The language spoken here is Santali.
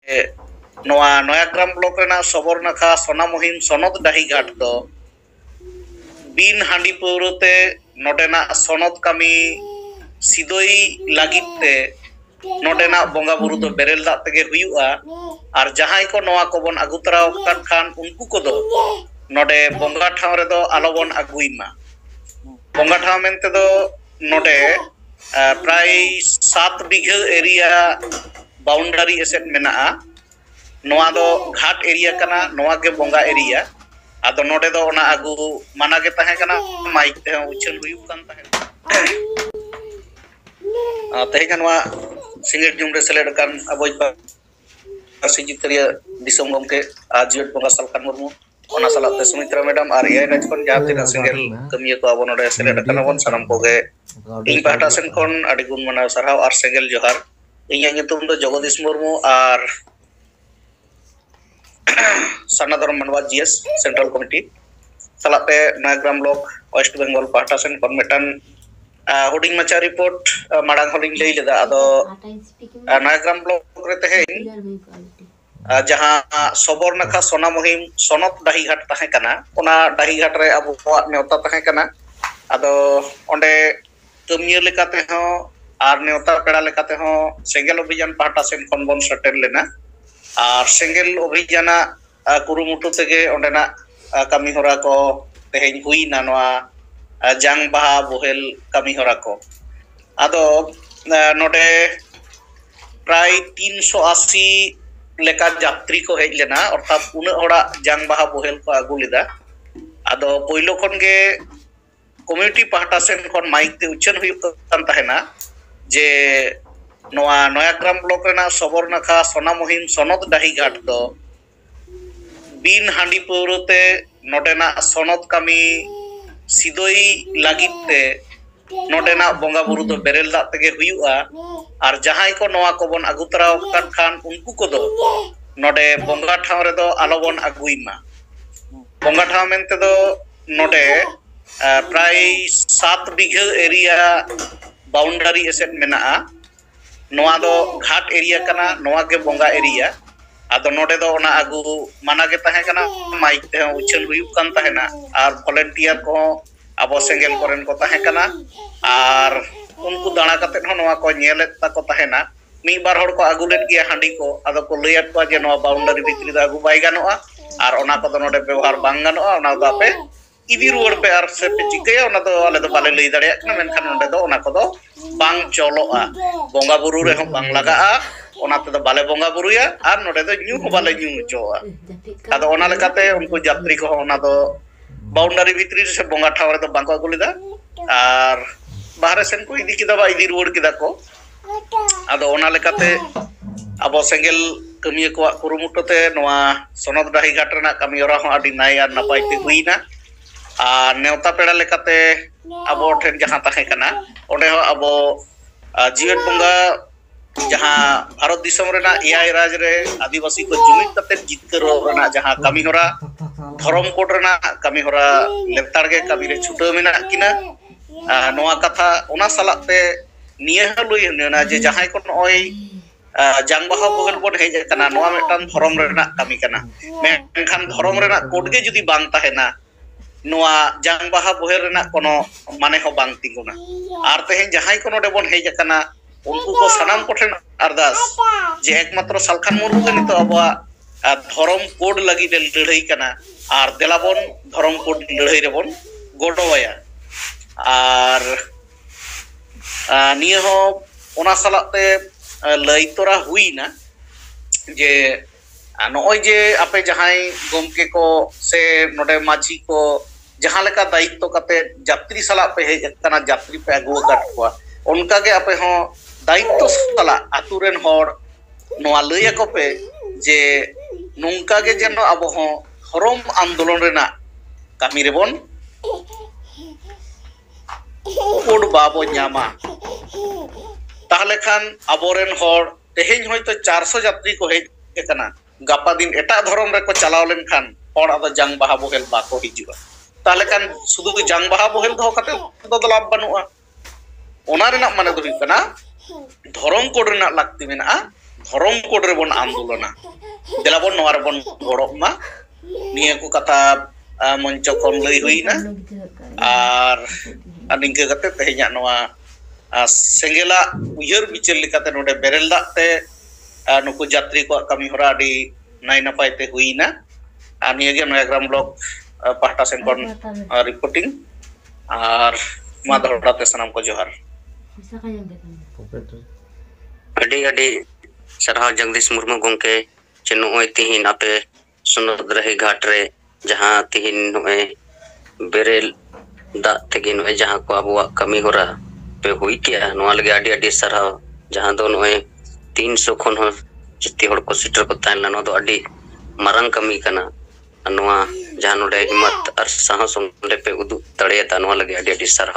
ᱱᱚᱣᱟ ᱱᱚᱭᱟᱜᱨᱟᱢ ᱵᱞᱚᱠ ᱨᱮᱱᱟᱜ ᱥᱚᱵᱚᱨ ᱱᱟᱠᱷᱟ ᱥᱚᱱᱟᱢᱚᱦᱤᱢ ᱥᱚᱱᱚᱛ ᱰᱟᱹᱦᱤ ᱜᱷᱟᱴ ᱫᱚ ᱵᱤᱱ ᱦᱟᱺᱰᱤ ᱯᱟᱹᱣᱨᱟᱹᱛᱮ ᱱᱚᱰᱮᱱᱟᱜ ᱥᱚᱱᱚᱛ ᱠᱟᱹᱢᱤ ᱥᱤᱫᱚᱭ ᱞᱟᱹᱜᱤᱫ ᱛᱮ ᱱᱚᱰᱮᱱᱟᱜ ᱵᱚᱸᱜᱟ ᱵᱩᱨᱩ ᱫᱚ ᱵᱮᱨᱮᱞ ᱫᱟᱜ ᱛᱮᱜᱮ ᱦᱩᱭᱩᱜᱼᱟ ᱟᱨ ᱡᱟᱦᱟᱸᱭ ᱠᱚ ᱱᱚᱣᱟ ᱠᱚᱵᱚᱱ ᱟᱹᱜᱩ ᱛᱚᱨᱟ ᱟᱠᱟᱫ ᱠᱷᱟᱱ ᱩᱱᱠᱩ ᱠᱚᱫᱚ ᱱᱚᱰᱮ ᱵᱚᱸᱜᱟ ᱴᱷᱟᱶ ᱨᱮᱫᱚ ᱟᱞᱚᱵᱚᱱ ᱟᱹᱜᱩᱭ ᱢᱟ। ᱵᱚᱸᱜᱟ ᱴᱷᱟᱶ ᱢᱮᱱᱛᱮᱫᱚ ᱱᱚᱰᱮ ᱯᱨᱟᱭ 7 ᱵᱤᱜᱷᱟᱹ ᱮᱨᱤᱭᱟ बाउंडारी एसेट मेनाआ नोआ दो घाट एरिया कना नोआ के बोंगा एरिया आदो नोडे दो ओना आगु माना के तहे कना माइक ते उछन हुयु कान तहे तहे नोआ सिंगेट जुम रे सेलेड कान अबोय सिजितरिया दिसम गमके आजियट बोंगा सलकान मुर्मु ओना सलाते सुमित्रा मैडम आर ए राज कोन जातिना सिंगेल कमिया को आबो नोडे सेलेड कान बोन सनम कोगे इन पाटा सेन कोन आडि गुण मना सरहाव आर सेंगेल जोहार इᱧᱟᱜ ᱧᱩᱛᱩᱢ ᱫᱚ ᱡᱚᱜᱚᱫीश मुर्मू और सनातन मानवा जीएस सेंट्रल कमिटी सलाते नयग्राम ब्लॉक वेस्ट बेंगल पाटा सेन कोन मेटन हुडिंग मचा रिपोर्ट माडांग होलिंग लई लेदा आदो नयग्राम ब्लॉक रे तेहेन जहां सबोर नखा सोना मुहिम सनत डाही घाट तहे कना ओना डाही घाट रे अबो नेवता तहे कना आदो ओंडे कमिया लेकाते हो और नेवता पेड़ा लेकाते हो सेंगेल अभियान पाटा सेन खन बन सेटेल लेना और सेंगेल अभियान कुरुमुटु तेगे ओंडेना कमी होरा को तेहेन हुईना नोआ जांग बाहा बोहेल कमी होरा को आदो नोडे प्राय 380 लेका यात्री को हेज लेना अर्थात उन होड़ा जांग बाहा बोहेल को आगु लेदा आदो पहिलो खन गे कम्युनिटी पाटा सेन खन माइक ते उच्चन हुयु कान तहेना जे नोआ नयाग्राम ब्लॉक रेना सबोर नखा सोनामहिम सनत डाही घाट दो बिन हांडी पौरते नोडेना सनत कमी सिदोई लागित ते नोडेना बोंगा बुरु दो बेरेल दाग तेगे हुयुआ और जहां को नोआ कोबन आगु तरा अकान खान उनको कोदो नोडे बोंगा ठाव रे दो आलोबन आगुई मा बोंगा ठाव मेनते दो नोडे प्राय 7 बिघा एरिया बाउंडारी एसेट मेनाआ नोआ दो घाट एरिया कना नोआ के बोंगा एरिया आदो नोडे दो ओना आगु माना के तहे कना माइक ते उछन हुयु कान तहेना और वॉलंटियर को आबो सेंगेल कोरेन को तहे कना और उनको दाणा कते हो नोआ को नेलेत ता को तहेना मी बार हड़ को आगु लेट गया हांडी को आदो को लयत को जे नोआ बाउंडारी भितरी दा आगु बाय गानोआ और ओना को दो नोडे व्यवहार बांग गानोआ ओना दो आपे इदी रुवर पे आर से पे चिकया ओना दो आले दो बाले लई दाड़िया कना मेनखान नोडे दो ओना को दो बांग चलोआ बोंगा बुरु रे हो बांग लगाआ ओना ते दो बाले बोंगा बुरुया आर नोडे दो न्यू को बाले न्यू चोआ आदो ओना लेकाते उनको यात्री को ओना दो बाउंडारी भितरी से बोंगा ठाव रे दो बांग को अगुलिदा और बाहरे सेन को इदी किदा बा इदी रुवर किदा को आदो ओना लेकाते अबो सेंगेल कमिया को कुरुमुटोते नोआ सनत डाही घाट रेना कमी ओरा हो आडी नाय आर नापाय ते हुईना और नेवता पेड़ा लेकाते अबो ठेन जहां तहे कना ओंडे हो अबो जीवेट बोंगा जहां भारत दिसम रेना एआई राज रे आदिवासी को जुमित कते जितकर रेना जहां कमी होरा धर्म कोड रेना कमी होरा लेतार गे कमी रे छुटो मेना किना नोआ कथा ओना सलाते निये हलुई हनेना जे जहां को नय जांगबाहा बोगल बोड हेज कना नोआ मेटान धर्म रेना कमी कना मेनखान धर्म रेना कोड गे जुदी बांग तहेना नोआ जांगबाहा बोहेल रेना कोनो माने हो बांग तिंगुना आर तेहेन जहां को नोडे बोन हेज कना उनको को सनाम कोठेन अरदास जे एकमात्र सलखान मुर्मू के नितो अबवा धर्म कोड लगी लड़ाई कना और देलाबन धर्म कोड लड़ाई रेबन गोडोया और निये हो ओना सलाते लई तोरा हुईना जे नोय जे आपे जहां गोमके को से नोडे माझी को जहां लेका दायित्व कते यात्री सला पे हेज कना यात्री पे अगु काट को उनका के आपे हो दायित्व सला आतुरेन होर नोआ लय को पे जे नुंका के जनो अब हो हरम आंदोलन रेना कामी रेबन कोड बाबो न्यामा ताहले खान अबोरेन होर तेहेन होयतो 400 यात्री को हेज कना गापा दिन एटा धरम रे को चलाव लेन खान होर आदो जांग बाहा बोहेल बाको हिजुआ ताहले खान सुदु जांग बाहा बोहेल दो कते दो लाभ बनुआ ओना रेना माने दो हुई कना धरम कोड रेना लागती मेना धर्म कोड रे बोन आंदोलना देला बोन नोवार बोन गड़ब मा निया को कथा मंच खन लई हुईना आर निंके कते तेहेnya नोवा सेंगेला उयहर बिचार लेकाते नोडे बेरेल दाते नुकु यात्री को कमी होरा आदि नाय नपाय ते हुईना आर निया गे नयाग्राम ब्लॉक पाहटा सेन कोन रिपोर्टिंग आर मा दहड़ाते सनाम को जोहार अडी अडी सरहा जगदीश मुर्मू गोंके चे नोय तिहिन आपे सुनदरही घाट रे जहां तिहिन नोय बेरेल दा तेगे नोय जहां को अबुआ कमी होरा पे हुई किया नोआ लगे अडी अडी सरहा जहां दो नोय 300 खन हो जिति हड़ को सिटर को तानला नो दो अडी मारंग कमी कना नोआ जहां नोडे हिम्मत और साहस पे उदु तड़े ता नोआ लगे अडी अडी सरहा